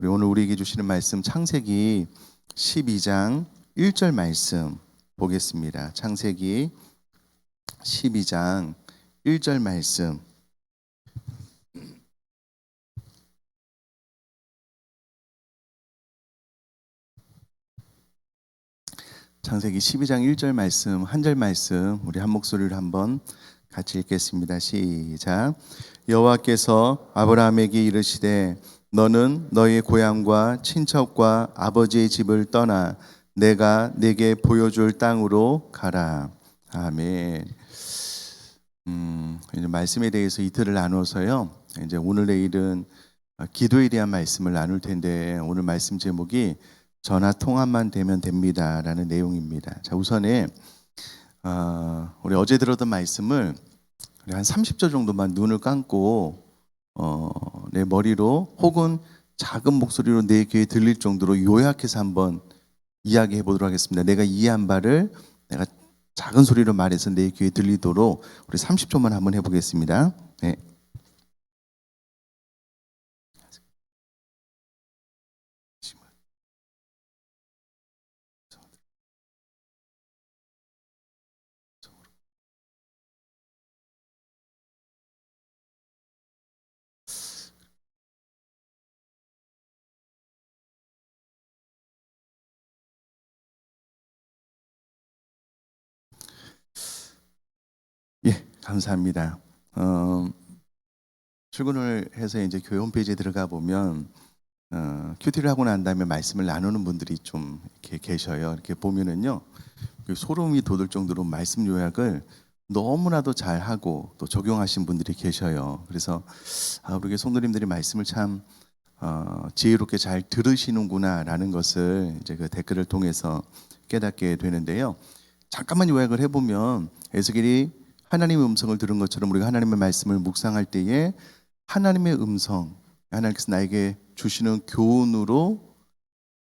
우리 오늘 우리에게 주시는 말씀 창세기 12장 1절 말씀 보겠습니다. 창세기 12장 1절 말씀. 창세기 12장 1절 말씀, 한 절 말씀 우리 한 목소리로 한번 같이 읽겠습니다. 시작. 여호와께서 아브라함에게 이르시되 너는 너의 고향과 친척과 아버지의 집을 떠나 내가 내게 보여줄 땅으로 가라. 아멘. 이제 말씀에 대해서 이틀을 나눠서요. 이제 오늘 내일은 기도에 대한 말씀을 나눌 텐데 오늘 말씀 제목이 전화 통화만 되면 됩니다라는 내용입니다. 자, 우선에 우리 어제 들었던 말씀을 우리 한 30초 정도만 눈을 감고 내 머리로 혹은 작은 목소리로 내 귀에 들릴 정도로 요약해서 한번 이야기해 보도록 하겠습니다. 내가 이해한 바를 내가 작은 소리로 말해서 내 귀에 들리도록 우리 30초만 한번 해보겠습니다. 네. 예, 감사합니다. 출근을 해서 이제 교회 홈페이지에 들어가 보면 큐티를 하고 난 다음에 말씀을 나누는 분들이 좀 이렇게 계셔요. 이렇게 보면은요, 소름이 돋을 정도로 말씀 요약을 너무나도 잘하고 또 적용하신 분들이 계셔요. 그래서 우리 성도님들이 말씀을 참 지혜롭게 잘 들으시는구나라는 것을 이제 그 댓글을 통해서 깨닫게 되는데요. 잠깐만 요약을 해보면 에스겔이 하나님의 음성을 들은 것처럼 우리가 하나님의 말씀을 묵상할 때에 하나님의 음성, 하나님께서 나에게 주시는 교훈으로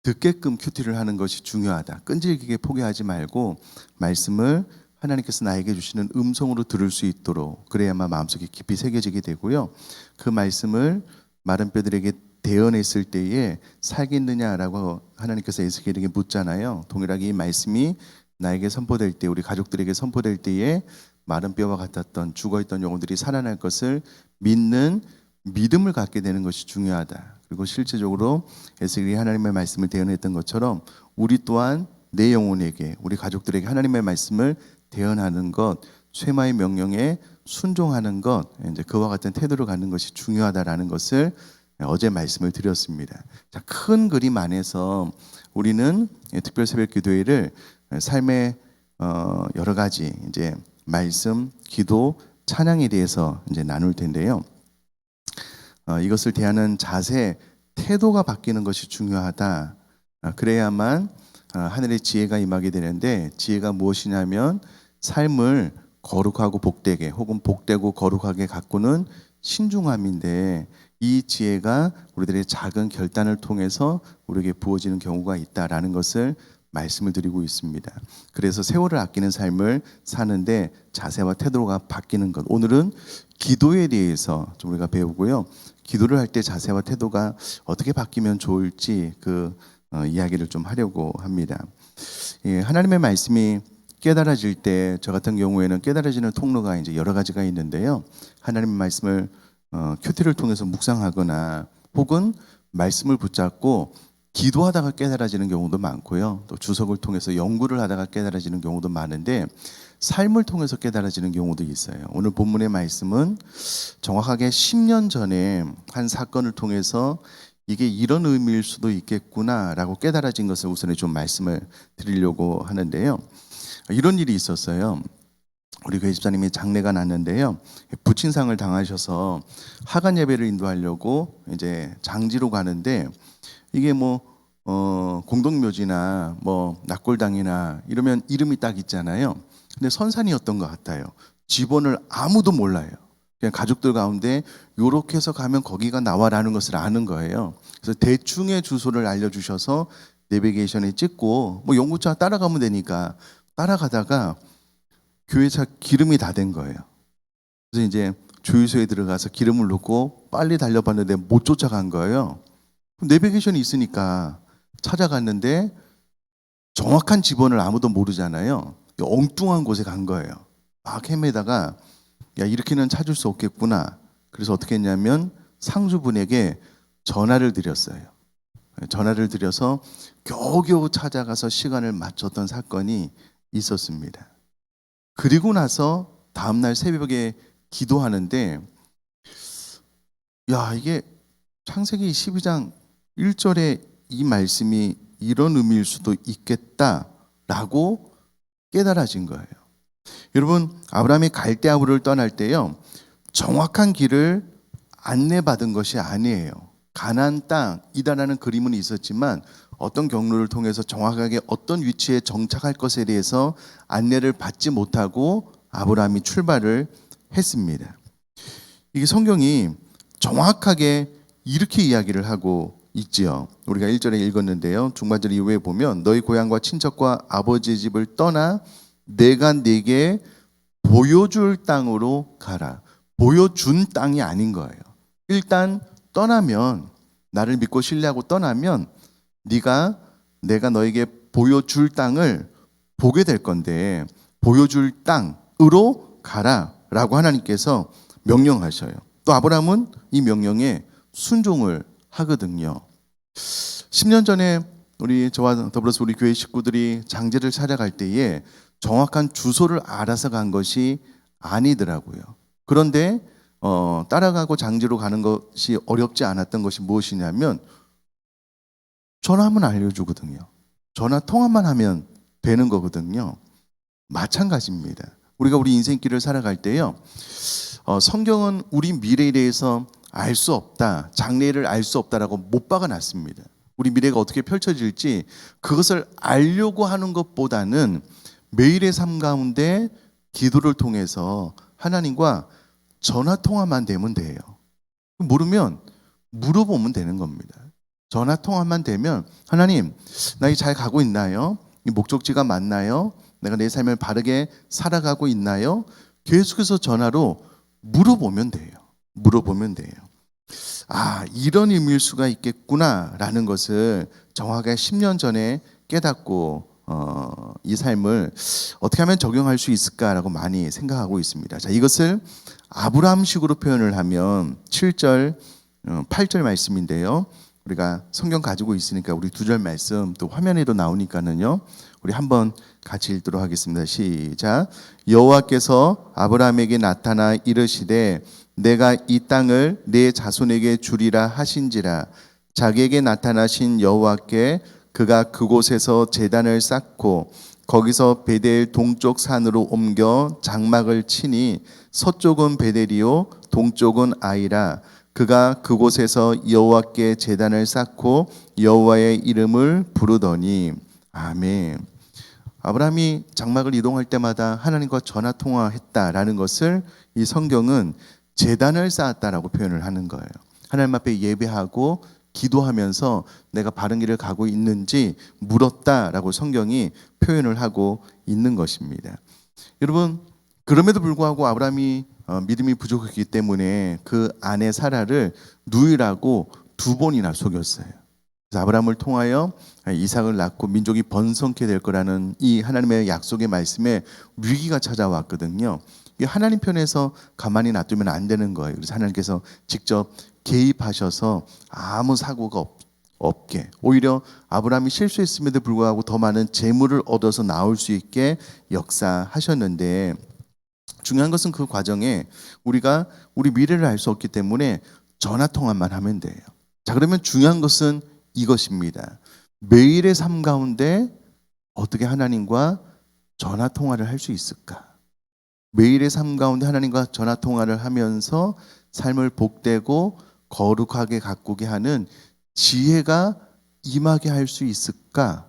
듣게끔 큐티를 하는 것이 중요하다. 끈질기게 포기하지 말고 말씀을 하나님께서 나에게 주시는 음성으로 들을 수 있도록 그래야만 마음속에 깊이 새겨지게 되고요. 그 말씀을 마른 뼈들에게 대언했을 때에 살겠느냐라고 하나님께서 에스겔에게 묻잖아요. 동일하게 이 말씀이 나에게 선포될 때, 우리 가족들에게 선포될 때에 마른 뼈와 같았던 죽어있던 영혼들이 살아날 것을 믿는 믿음을 갖게 되는 것이 중요하다. 그리고 실제적으로 에스겔이 하나님의 말씀을 대언했던 것처럼 우리 또한 내 영혼에게, 우리 가족들에게 하나님의 말씀을 대언하는 것, 쇠마의 명령에 순종하는 것, 이제 그와 같은 태도를 갖는 것이 중요하다라는 것을 어제 말씀을 드렸습니다. 자, 큰 그림 안에서 우리는 특별 새벽 기도회를 삶의 여러 가지 이제 말씀, 기도, 찬양에 대해서 이제 나눌 텐데요. 이것을 대하는 자세, 태도가 바뀌는 것이 중요하다. 그래야만 하늘의 지혜가 임하게 되는데 지혜가 무엇이냐면 삶을 거룩하고 복되게 혹은 복되고 거룩하게 가꾸는 신중함인데 이 지혜가 우리들의 작은 결단을 통해서 우리에게 부어지는 경우가 있다라는 것을 말씀을 드리고 있습니다. 그래서 세월을 아끼는 삶을 사는데 자세와 태도가 바뀌는 것. 오늘은 기도에 대해서 좀 우리가 배우고요. 기도를 할 때 자세와 태도가 어떻게 바뀌면 좋을지 그 이야기를 좀 하려고 합니다. 예, 하나님의 말씀이 깨달아질 때 저 같은 경우에는 깨달아지는 통로가 이제 여러 가지가 있는데요. 하나님의 말씀을 큐티를 통해서 묵상하거나 혹은 말씀을 붙잡고 기도하다가 깨달아지는 경우도 많고요. 또 주석을 통해서 연구를 하다가 깨달아지는 경우도 많은데 삶을 통해서 깨달아지는 경우도 있어요. 오늘 본문의 말씀은 정확하게 10년 전에 한 사건을 통해서 이게 이런 의미일 수도 있겠구나라고 깨달아진 것을 우선에 좀 말씀을 드리려고 하는데요. 이런 일이 있었어요. 우리 교회 집사님이 장례가 났는데요. 부친상을 당하셔서 하간 예배를 인도하려고 이제 장지로 가는데 이게 공동묘지나 낙골당이나 이러면 이름이 딱 있잖아요. 근데 선산이었던 것 같아요. 집원을 아무도 몰라요. 그냥 가족들 가운데 요렇게 해서 가면 거기가 나와라는 것을 아는 거예요. 그래서 대충의 주소를 알려주셔서 내비게이션에 찍고 연구차 따라가면 되니까 따라가다가 교회차 기름이 다 된 거예요. 그래서 이제 주유소에 들어가서 기름을 넣고 빨리 달려봤는데 못 쫓아간 거예요. 내비게이션이 있으니까 찾아갔는데 정확한 지번을 아무도 모르잖아요. 엉뚱한 곳에 간 거예요. 막 헤매다가 야, 이렇게는 찾을 수 없겠구나. 그래서 어떻게 했냐면 상주분에게 전화를 드렸어요. 전화를 드려서 겨우겨우 찾아가서 시간을 맞췄던 사건이 있었습니다. 그리고 나서 다음날 새벽에 기도하는데 야, 이게 창세기 12장 1절에 이 말씀이 이런 의미일 수도 있겠다라고 깨달아진 거예요. 여러분, 아브라함이 갈대아우를 떠날 때요, 정확한 길을 안내받은 것이 아니에요. 가나안 땅이다라는 그림은 있었지만 어떤 경로를 통해서 정확하게 어떤 위치에 정착할 것에 대해서 안내를 받지 못하고 아브라함이 출발을 했습니다. 이게 성경이 정확하게 이렇게 이야기를 하고 있지요. 우리가 1절에 읽었는데요. 중반절 이후에 보면 너희 고향과 친척과 아버지의 집을 떠나 내가 네게 보여줄 땅으로 가라. 보여준 땅이 아닌 거예요. 일단 떠나면, 나를 믿고 신뢰하고 떠나면 내가 너에게 보여줄 땅을 보게 될 건데 보여줄 땅으로 가라라고 하나님께서 명령하셔요. 또 아브라함은 이 명령에 순종을 하거든요. 10년 전에 저와 더불어서 우리 교회 식구들이 장제를 찾아갈 때에 정확한 주소를 알아서 간 것이 아니더라고요. 그런데 따라가고 장제로 가는 것이 어렵지 않았던 것이 무엇이냐면 전화하면 알려주거든요. 전화 통화만 하면 되는 거거든요. 마찬가지입니다. 우리가 우리 인생길을 살아갈 때요, 성경은 우리 미래에 대해서 알 수 없다, 장래를 알 수 없다라고 못 박아놨습니다. 우리 미래가 어떻게 펼쳐질지 그것을 알려고 하는 것보다는 매일의 삶 가운데 기도를 통해서 하나님과 전화 통화만 되면 돼요. 모르면 물어보면 되는 겁니다. 전화 통화만 되면 하나님, 나 잘 가고 있나요? 이 목적지가 맞나요? 내가 내 삶을 바르게 살아가고 있나요? 계속해서 전화로 물어보면 돼요. 물어보면 돼요. 아, 이런 의미일 수가 있겠구나라는 것을 정확하게 10년 전에 깨닫고 이 삶을 어떻게 하면 적용할 수 있을까라고 많이 생각하고 있습니다. 자, 이것을 아브라함식으로 표현을 하면 7절, 8절 말씀인데요. 우리가 성경 가지고 있으니까 우리 2절 말씀 또 화면에도 나오니까는요. 우리 한번 같이 읽도록 하겠습니다. 시작. 여호와께서 아브라함에게 나타나 이르시되 내가 이 땅을 내 자손에게 주리라 하신지라. 자기에게 나타나신 여호와께 그가 그곳에서 제단을 쌓고 거기서 베델 동쪽 산으로 옮겨 장막을 치니 서쪽은 베델이요 동쪽은 아이라. 그가 그곳에서 여호와께 제단을 쌓고 여호와의 이름을 부르더니. 아멘. 아브라함이 장막을 이동할 때마다 하나님과 전화 통화했다라는 것을 이 성경은 제단을 쌓았다라고 표현을 하는 거예요. 하나님 앞에 예배하고 기도하면서 내가 바른 길을 가고 있는지 물었다라고 성경이 표현을 하고 있는 것입니다. 여러분, 그럼에도 불구하고 아브라함이 믿음이 부족했기 때문에 그 아내 사라를 누이라고 2번이나 속였어요. 그래서 아브라함을 통하여 이삭을 낳고 민족이 번성케 될 거라는 이 하나님의 약속의 말씀에 위기가 찾아왔거든요. 이 하나님 편에서 가만히 놔두면 안 되는 거예요. 그래서 하나님께서 직접 개입하셔서 아무 사고가 없게, 오히려 아브라함이 실수했음에도 불구하고 더 많은 재물을 얻어서 나올 수 있게 역사하셨는데, 중요한 것은 그 과정에 우리가 우리 미래를 알 수 없기 때문에 전화 통화만 하면 돼요. 자, 그러면 중요한 것은 이것입니다. 매일의 삶 가운데 어떻게 하나님과 전화 통화를 할 수 있을까? 매일의 삶 가운데 하나님과 전화 통화를 하면서 삶을 복되고 거룩하게 가꾸게 하는 지혜가 임하게 할 수 있을까?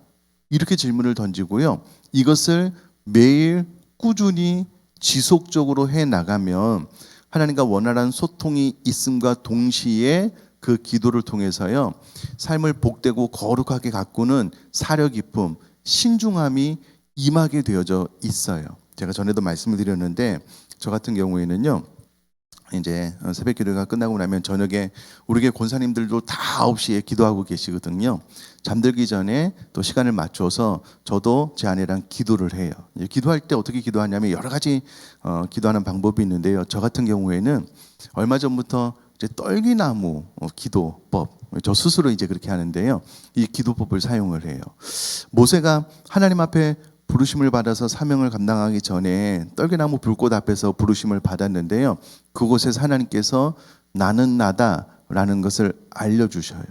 이렇게 질문을 던지고요. 이것을 매일 꾸준히 지속적으로 해 나가면 하나님과 원활한 소통이 있음과 동시에 그 기도를 통해서요, 삶을 복되고 거룩하게 가꾸는 사려 깊음, 신중함이 임하게 되어져 있어요. 제가 전에도 말씀을 드렸는데 저 같은 경우에는요, 이제 새벽 기도가 끝나고 나면 저녁에 우리 교회 권사님들도 다 9시에 기도하고 계시거든요. 잠들기 전에 또 시간을 맞춰서 저도 제 아내랑 기도를 해요. 기도할 때 어떻게 기도하냐면 여러 가지 기도하는 방법이 있는데요. 저 같은 경우에는 얼마 전부터 이제 떨기나무 기도법, 저 스스로 이제 그렇게 하는데요. 이 기도법을 사용을 해요. 모세가 하나님 앞에 부르심을 받아서 사명을 감당하기 전에 떨기나무 불꽃 앞에서 부르심을 받았는데요. 그곳에서 하나님께서 나는 나다라는 것을 알려주셔요.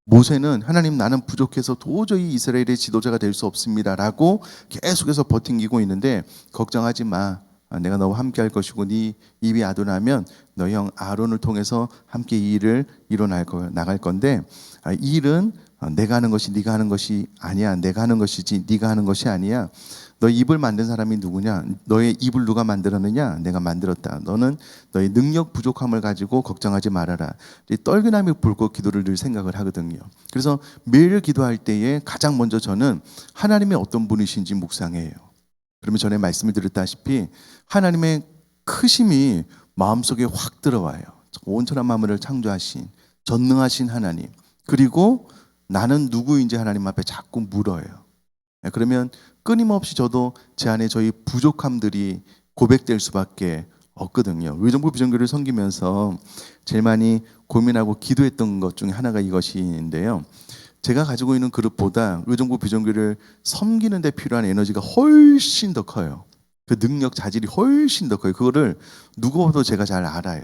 모세는 하나님 나는 부족해서 도저히 이스라엘의 지도자가 될 수 없습니다라고 계속해서 버팅기고 있는데 걱정하지 마. 내가 너와 함께 할 것이고 네 입이 아도나면 너희 형 아론을 통해서 함께 이 일을 나갈 건데 이 일은 내가 하는 것이 네가 하는 것이 아니야. 내가 하는 것이지 네가 하는 것이 아니야. 너 입을 만든 사람이 누구냐? 너의 입을 누가 만들었느냐? 내가 만들었다. 너는 너의 능력 부족함을 가지고 걱정하지 말아라. 떨기나무 불꽃 기도를 늘 생각을 하거든요. 그래서 매일 기도할 때에 가장 먼저 저는 하나님의 어떤 분이신지 묵상해요. 그러면 전에 말씀을 드렸다시피 하나님의 크심이 마음속에 확 들어와요. 온전한 만물을 창조하신 전능하신 하나님. 그리고 나는 누구인지 하나님 앞에 자꾸 물어요. 그러면 끊임없이 저도 제 안에 저희 부족함들이 고백될 수밖에 없거든요. 의정부 비전교회를 섬기면서 제일 많이 고민하고 기도했던 것 중에 하나가 이것인데요. 제가 가지고 있는 그릇보다 의정부 비전교회를 섬기는 데 필요한 에너지가 훨씬 더 커요. 그 능력, 자질이 훨씬 더 커요. 그거를 누구보다도 제가 잘 알아요.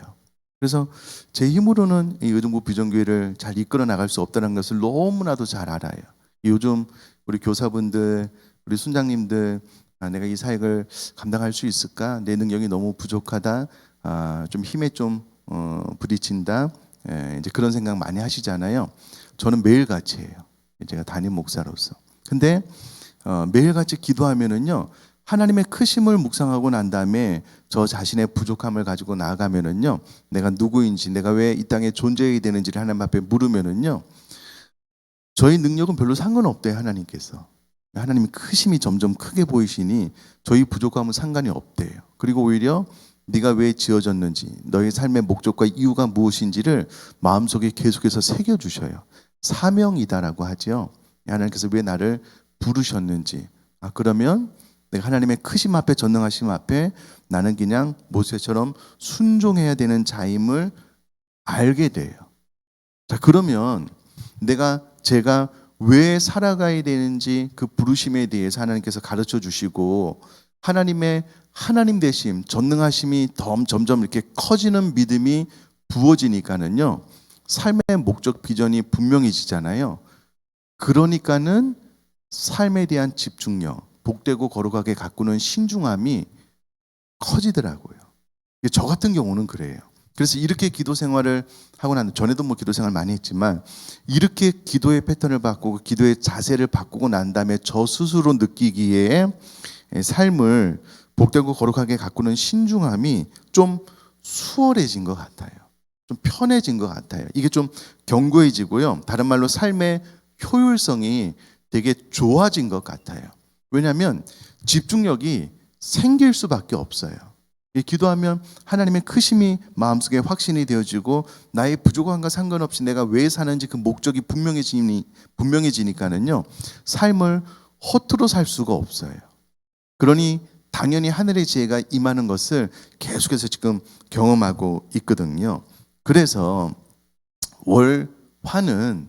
그래서 제 힘으로는 이 의정부 비전교회를 잘 이끌어 나갈 수 없다는 것을 너무나도 잘 알아요. 요즘 우리 교사분들, 우리 순장님들, 내가 이 사역을 감당할 수 있을까? 내 능력이 너무 부족하다. 좀 힘에 좀 부딪힌다. 이제 그런 생각 많이 하시잖아요. 저는 매일같이 해요. 제가 담임 목사로서. 근데 매일같이 기도하면은요. 하나님의 크심을 묵상하고 난 다음에 저 자신의 부족함을 가지고 나아가면은요. 내가 누구인지, 내가 왜 이 땅에 존재해야 되는지를 하나님 앞에 물으면은요. 저희 능력은 별로 상관없대요, 하나님께서. 하나님의 크심이 점점 크게 보이시니 저희 부족함은 상관이 없대요. 그리고 오히려 네가 왜 지어졌는지, 너의 삶의 목적과 이유가 무엇인지를 마음속에 계속해서 새겨주셔요. 사명이다라고 하죠. 하나님께서 왜 나를 부르셨는지. 그러면 내가 하나님의 크심 앞에, 전능하심 앞에 나는 그냥 모세처럼 순종해야 되는 자임을 알게 돼요. 자, 그러면 제가 왜 살아가야 되는지 그 부르심에 대해서 하나님께서 가르쳐 주시고 하나님의 하나님 되심, 전능하심이 점점 이렇게 커지는 믿음이 부어지니까는요. 삶의 목적 비전이 분명해지잖아요. 그러니까는 삶에 대한 집중력, 복되고 거룩하게 가꾸는 신중함이 커지더라고요. 저 같은 경우는 그래요. 그래서 이렇게 기도 생활을 하고 난 전에도 뭐 기도 생활 많이 했지만 이렇게 기도의 패턴을 바꾸고 기도의 자세를 바꾸고 난 다음에 저 스스로 느끼기에 삶을 복되고 거룩하게 가꾸는 신중함이 좀 수월해진 것 같아요. 좀 편해진 것 같아요. 이게 좀 견고해지고요. 다른 말로 삶의 효율성이 되게 좋아진 것 같아요. 왜냐하면 집중력이 생길 수밖에 없어요. 기도하면 하나님의 크심이 마음속에 확신이 되어지고 나의 부족함과 상관없이 내가 왜 사는지 그 목적이 분명해지니까는요. 삶을 허투루 살 수가 없어요. 그러니 당연히 하늘의 지혜가 임하는 것을 계속해서 지금 경험하고 있거든요. 그래서 월화는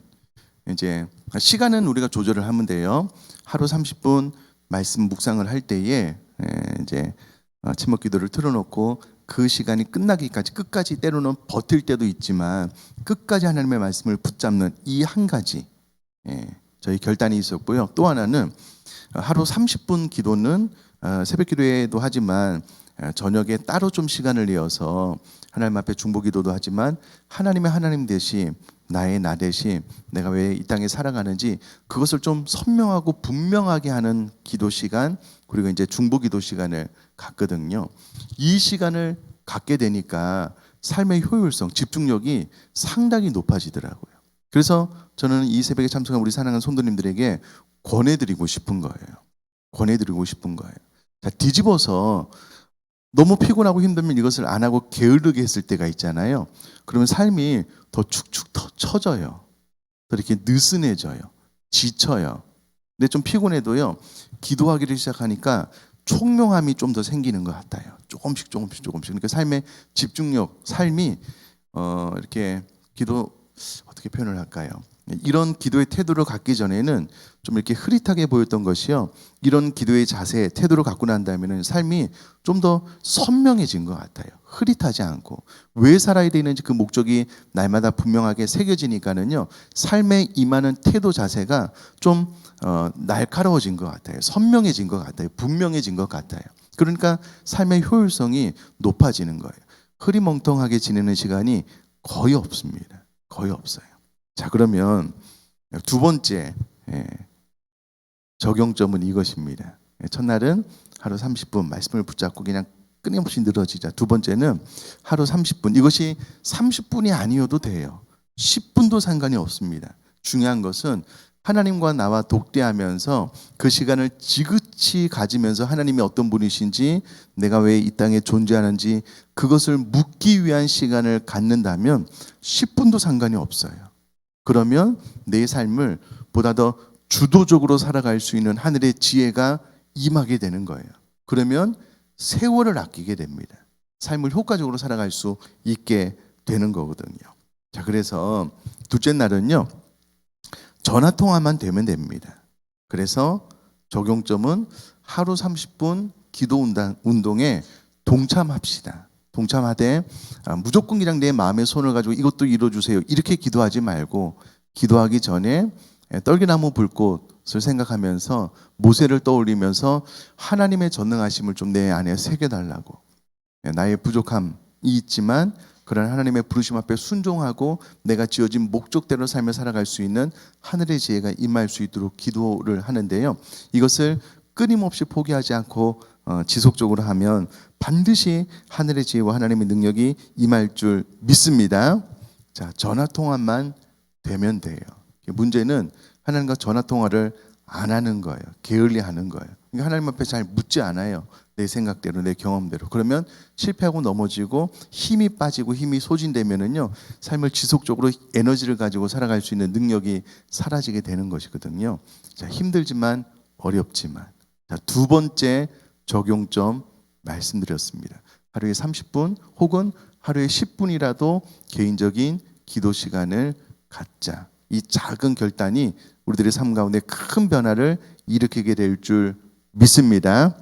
이제 시간은 우리가 조절을 하면 돼요. 하루 30분 말씀 묵상을 할 때에 이제 침묵 기도를 틀어놓고 그 시간이 끝나기까지 끝까지 때로는 버틸 때도 있지만 끝까지 하나님의 말씀을 붙잡는 이 한 가지 저희 결단이 있었고요. 또 하나는 하루 30분 기도는 새벽 기도에도 하지만 저녁에 따로 좀 시간을 내어서 하나님 앞에 중보 기도도 하지만 하나님의 하나님 대신 나의 나 대신 내가 왜 이 땅에 살아가는지 그것을 좀 선명하고 분명하게 하는 기도 시간 그리고 이제 중보 기도 시간을 갖거든요. 이 시간을 갖게 되니까 삶의 효율성, 집중력이 상당히 높아지더라고요. 그래서 저는 이 새벽에 참석한 우리 사랑하는 성도님들에게 권해드리고 싶은 거예요. 자, 뒤집어서 너무 피곤하고 힘들면 이것을 안 하고 게으르게 했을 때가 있잖아요. 그러면 삶이 더 축축 더 처져요. 더 이렇게 느슨해져요. 지쳐요. 근데 좀 피곤해도요. 기도하기를 시작하니까 총명함이 좀 더 생기는 것 같아요. 조금씩. 그러니까 삶의 집중력, 삶이 이렇게 어떻게 표현을 할까요? 이런 기도의 태도를 갖기 전에는 좀 이렇게 흐릿하게 보였던 것이요. 이런 기도의 자세, 태도를 갖고 난 다음에는 삶이 좀 더 선명해진 것 같아요. 흐릿하지 않고 왜 살아야 되는지 그 목적이 날마다 분명하게 새겨지니까는요. 삶에 임하는 태도 자세가 좀 날카로워진 것 같아요. 선명해진 것 같아요. 분명해진 것 같아요. 그러니까 삶의 효율성이 높아지는 거예요. 흐리멍텅하게 지내는 시간이 거의 없습니다. 거의 없어요. 자, 그러면 두 번째 적용점은 이것입니다. 첫날은 하루 30분 말씀을 붙잡고 그냥 끊임없이 늘어지자. 두 번째는 하루 30분. 이것이 30분이 아니어도 돼요. 10분도 상관이 없습니다. 중요한 것은 하나님과 나와 독대하면서 그 시간을 지그치 가지면서 하나님이 어떤 분이신지, 내가 왜 이 땅에 존재하는지 그것을 묻기 위한 시간을 갖는다면 10분도 상관이 없어요. 그러면 내 삶을 보다 더 주도적으로 살아갈 수 있는 하늘의 지혜가 임하게 되는 거예요. 그러면 세월을 아끼게 됩니다. 삶을 효과적으로 살아갈 수 있게 되는 거거든요. 자, 그래서 둘째 날은요. 전화 통화만 되면 됩니다. 그래서 적용점은 하루 30분 기도 운동에 동참합시다. 동참하되 무조건 그냥 내 마음의 손을 가지고 이것도 이뤄주세요. 이렇게 기도하지 말고 기도하기 전에 떨기나무 불꽃을 생각하면서 모세를 떠올리면서 하나님의 전능하심을 좀 내 안에 새겨달라고. 나의 부족함이 있지만 그런 하나님의 부르심 앞에 순종하고 내가 지어진 목적대로 삶을 살아갈 수 있는 하늘의 지혜가 임할 수 있도록 기도를 하는데요. 이것을 끊임없이 포기하지 않고 지속적으로 하면 반드시 하늘의 지혜와 하나님의 능력이 임할 줄 믿습니다. 자, 전화 통화만 되면 돼요. 문제는 하나님과 전화 통화를 안 하는 거예요. 게을리 하는 거예요. 그러니까 하나님 앞에 잘 묻지 않아요. 내 생각대로, 내 경험대로. 그러면 실패하고 넘어지고 힘이 빠지고 힘이 소진되면은요, 삶을 지속적으로 에너지를 가지고 살아갈 수 있는 능력이 사라지게 되는 것이거든요. 자, 힘들지만 어렵지만. 자, 두 번째 적용점 말씀드렸습니다. 하루에 30분 혹은 하루에 10분이라도 개인적인 기도 시간을 갖자. 이 작은 결단이 우리들의 삶 가운데 큰 변화를 일으키게 될 줄 믿습니다.